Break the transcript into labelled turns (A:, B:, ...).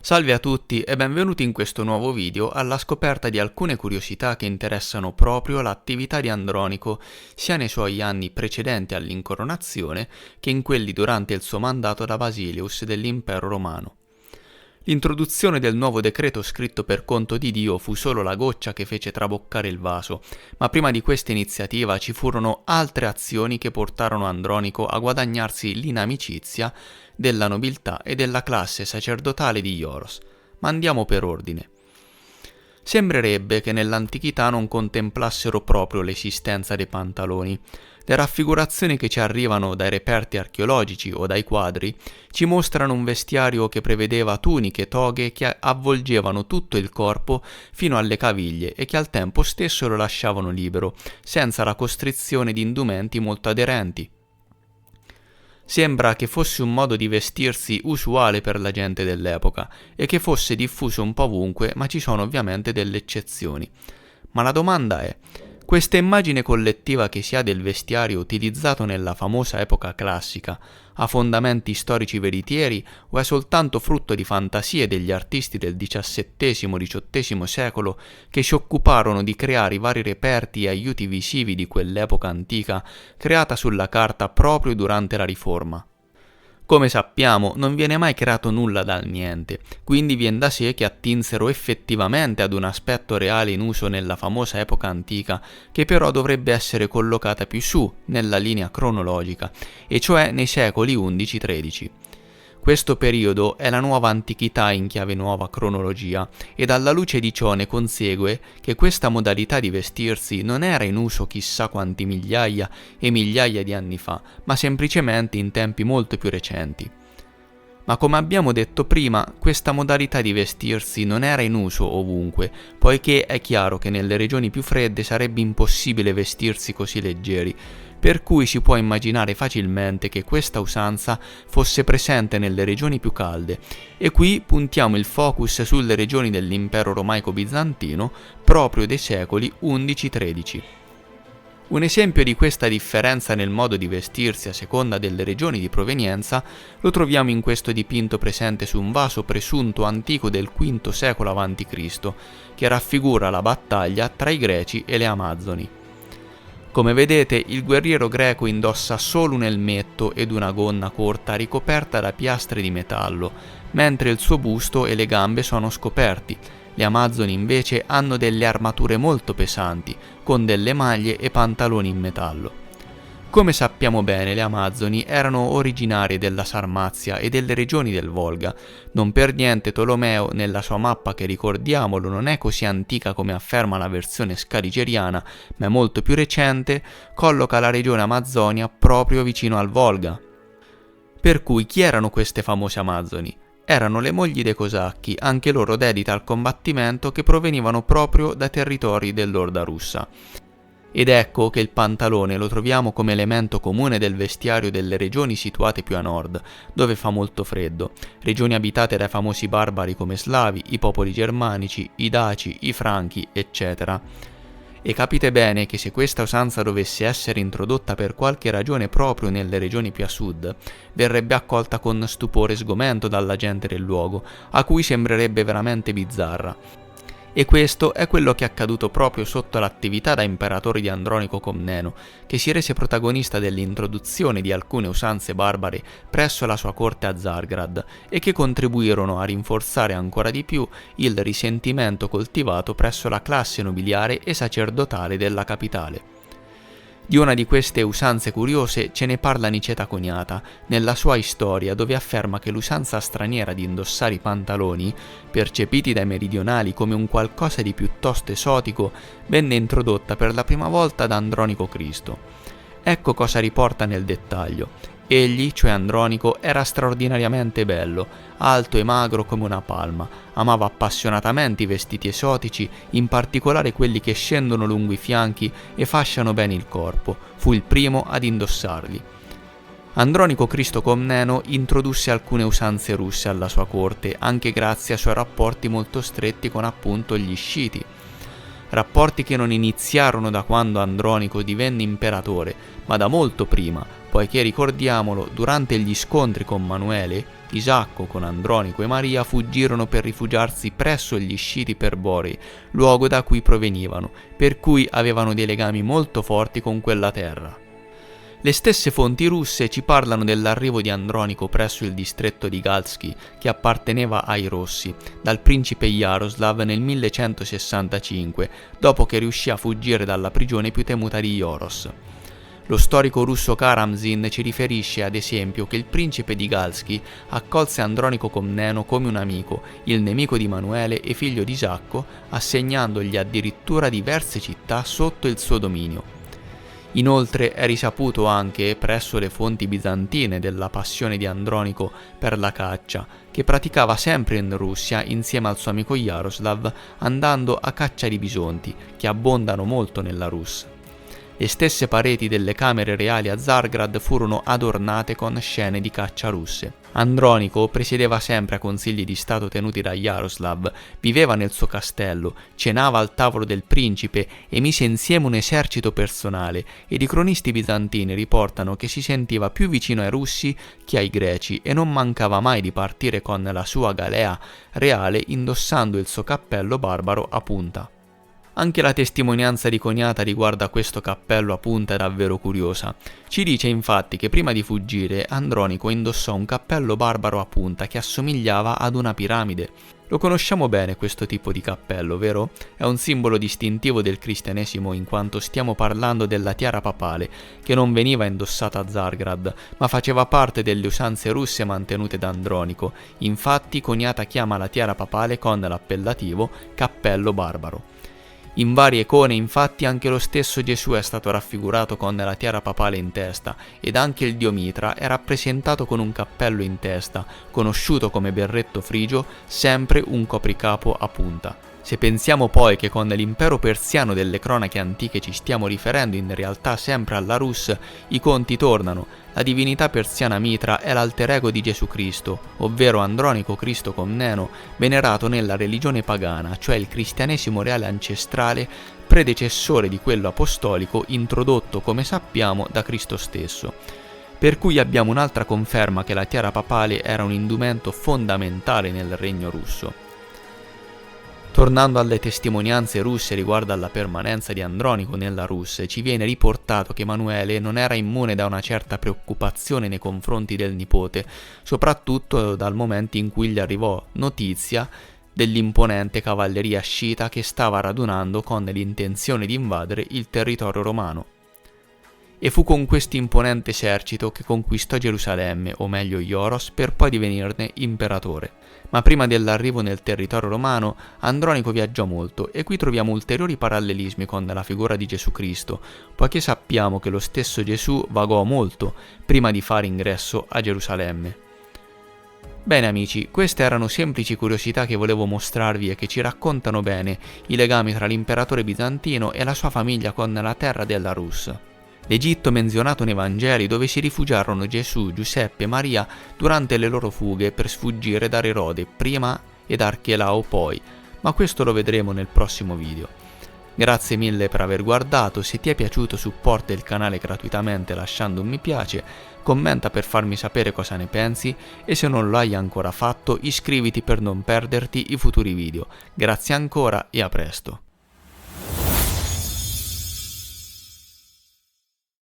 A: Salve a tutti e benvenuti in questo nuovo video alla scoperta di alcune curiosità che interessano proprio l'attività di Andronico, sia nei suoi anni precedenti all'incoronazione che in quelli durante il suo mandato da Basilius dell'Impero Romano. L'introduzione del nuovo decreto scritto per conto di Dio fu solo la goccia che fece traboccare il vaso, ma prima di questa iniziativa ci furono altre azioni che portarono Andronico a guadagnarsi l'inamicizia della nobiltà e della classe sacerdotale di Ioros. Ma andiamo per ordine. Sembrerebbe che nell'antichità non contemplassero proprio l'esistenza dei pantaloni. Le raffigurazioni che ci arrivano dai reperti archeologici o dai quadri ci mostrano un vestiario che prevedeva tuniche e toghe che avvolgevano tutto il corpo fino alle caviglie e che al tempo stesso lo lasciavano libero, senza la costrizione di indumenti molto aderenti. Sembra che fosse un modo di vestirsi usuale per la gente dell'epoca e che fosse diffuso un po' ovunque, ma ci sono ovviamente delle eccezioni. Ma la domanda è: questa immagine collettiva che si ha del vestiario utilizzato nella famosa epoca classica ha fondamenti storici veritieri o è soltanto frutto di fantasie degli artisti del XVII-XVIII secolo che si occuparono di creare i vari reperti e aiuti visivi di quell'epoca antica creata sulla carta proprio durante la Riforma? Come sappiamo, non viene mai creato nulla dal niente, quindi viene da sé che attinsero effettivamente ad un aspetto reale in uso nella famosa epoca antica, che però dovrebbe essere collocata più su, nella linea cronologica, e cioè nei secoli XI-XIII. Questo periodo è la nuova antichità in chiave nuova cronologia ed alla luce di ciò ne consegue che questa modalità di vestirsi non era in uso chissà quanti migliaia e migliaia di anni fa, ma semplicemente in tempi molto più recenti. Ma come abbiamo detto prima, questa modalità di vestirsi non era in uso ovunque, poiché è chiaro che nelle regioni più fredde sarebbe impossibile vestirsi così leggeri, per cui si può immaginare facilmente che questa usanza fosse presente nelle regioni più calde, e qui puntiamo il focus sulle regioni dell'impero romaico bizantino proprio dei secoli XI-XIII. Un esempio di questa differenza nel modo di vestirsi a seconda delle regioni di provenienza lo troviamo in questo dipinto presente su un vaso presunto antico del V secolo a.C., che raffigura la battaglia tra i Greci e le Amazzoni. Come vedete, il guerriero greco indossa solo un elmetto ed una gonna corta ricoperta da piastre di metallo, mentre il suo busto e le gambe sono scoperti. Le Amazzoni invece hanno delle armature molto pesanti, con delle maglie e pantaloni in metallo. Come sappiamo bene, le Amazzoni erano originarie della Sarmazia e delle regioni del Volga. Non per niente Tolomeo, nella sua mappa che ricordiamolo non è così antica come afferma la versione scaligeriana, ma è molto più recente, colloca la regione Amazzonia proprio vicino al Volga. Per cui chi erano queste famose Amazzoni? Erano le mogli dei cosacchi, anche loro dedite al combattimento, che provenivano proprio dai territori dell'Orda russa. Ed ecco che il pantalone lo troviamo come elemento comune del vestiario delle regioni situate più a nord, dove fa molto freddo, regioni abitate dai famosi barbari come slavi, i popoli germanici, i daci, i franchi, eccetera. E capite bene che se questa usanza dovesse essere introdotta per qualche ragione proprio nelle regioni più a sud, verrebbe accolta con stupore e sgomento dalla gente del luogo, a cui sembrerebbe veramente bizzarra. E questo è quello che è accaduto proprio sotto l'attività da imperatore di Andronico Comneno, che si rese protagonista dell'introduzione di alcune usanze barbare presso la sua corte a Zargrad e che contribuirono a rinforzare ancora di più il risentimento coltivato presso la classe nobiliare e sacerdotale della capitale. Di una di queste usanze curiose ce ne parla Niceta Coniata nella sua Storia, dove afferma che l'usanza straniera di indossare i pantaloni, percepiti dai meridionali come un qualcosa di piuttosto esotico, venne introdotta per la prima volta da Andronico Cristo. Ecco cosa riporta nel dettaglio. Egli, cioè Andronico, era straordinariamente bello, alto e magro come una palma, amava appassionatamente i vestiti esotici, in particolare quelli che scendono lungo i fianchi e fasciano bene il corpo, fu il primo ad indossarli. Andronico Cristo Comneno introdusse alcune usanze russe alla sua corte, anche grazie ai suoi rapporti molto stretti con appunto gli Sciti. Rapporti che non iniziarono da quando Andronico divenne imperatore, ma da molto prima, poiché ricordiamolo, durante gli scontri con Manuele, Isacco con Andronico e Maria fuggirono per rifugiarsi presso gli Sciti Perborei, luogo da cui provenivano, per cui avevano dei legami molto forti con quella terra. Le stesse fonti russe ci parlano dell'arrivo di Andronico presso il distretto di Galski, che apparteneva ai Rossi, dal principe Jaroslav nel 1165, dopo che riuscì a fuggire dalla prigione più temuta di Joros. Lo storico russo Karamzin ci riferisce ad esempio che il principe di Galski accolse Andronico Comneno come un amico, il nemico di Manuele e figlio di Isacco, assegnandogli addirittura diverse città sotto il suo dominio. Inoltre è risaputo anche presso le fonti bizantine della passione di Andronico per la caccia, che praticava sempre in Russia insieme al suo amico Jaroslav, andando a caccia di bisonti, che abbondano molto nella Rus. Le stesse pareti delle camere reali a Zargrad furono adornate con scene di caccia russe. Andronico presiedeva sempre a consigli di stato tenuti da Jaroslav, viveva nel suo castello, cenava al tavolo del principe e mise insieme un esercito personale, ed i cronisti bizantini riportano che si sentiva più vicino ai russi che ai greci e non mancava mai di partire con la sua galea reale indossando il suo cappello barbaro a punta. Anche la testimonianza di Coniata riguardo a questo cappello a punta è davvero curiosa. Ci dice infatti che prima di fuggire Andronico indossò un cappello barbaro a punta che assomigliava ad una piramide. Lo conosciamo bene questo tipo di cappello, vero? È un simbolo distintivo del cristianesimo in quanto stiamo parlando della tiara papale, che non veniva indossata a Zargrad, ma faceva parte delle usanze russe mantenute da Andronico. Infatti Coniata chiama la tiara papale con l'appellativo cappello barbaro. In varie icone infatti anche lo stesso Gesù è stato raffigurato con la tiara papale in testa, ed anche il dio Mitra è rappresentato con un cappello in testa, conosciuto come berretto frigio, sempre un copricapo a punta. Se pensiamo poi che con l'impero persiano delle cronache antiche ci stiamo riferendo in realtà sempre alla Rus, i conti tornano. La divinità persiana Mitra è l'alter ego di Gesù Cristo, ovvero Andronico Cristo Comneno, venerato nella religione pagana, cioè il cristianesimo reale ancestrale, predecessore di quello apostolico introdotto, come sappiamo, da Cristo stesso. Per cui abbiamo un'altra conferma che la tiara papale era un indumento fondamentale nel regno russo. Tornando alle testimonianze russe riguardo alla permanenza di Andronico nella Rus, ci viene riportato che Emanuele non era immune da una certa preoccupazione nei confronti del nipote, soprattutto dal momento in cui gli arrivò notizia dell'imponente cavalleria sciita che stava radunando con l'intenzione di invadere il territorio romano. E fu con questo imponente esercito che conquistò Gerusalemme, o meglio Ioros, per poi divenirne imperatore. Ma prima dell'arrivo nel territorio romano, Andronico viaggiò molto, e qui troviamo ulteriori parallelismi con la figura di Gesù Cristo, poiché sappiamo che lo stesso Gesù vagò molto prima di fare ingresso a Gerusalemme. Bene amici, queste erano semplici curiosità che volevo mostrarvi e che ci raccontano bene i legami tra l'imperatore bizantino e la sua famiglia con la terra della Rus. L'Egitto menzionato nei Vangeli, dove si rifugiarono Gesù, Giuseppe e Maria durante le loro fughe per sfuggire da Erode prima ed Archelao poi, ma questo lo vedremo nel prossimo video. Grazie mille per aver guardato, se ti è piaciuto supporta il canale gratuitamente lasciando un mi piace, commenta per farmi sapere cosa ne pensi e se non lo hai ancora fatto iscriviti per non perderti i futuri video. Grazie ancora e a presto.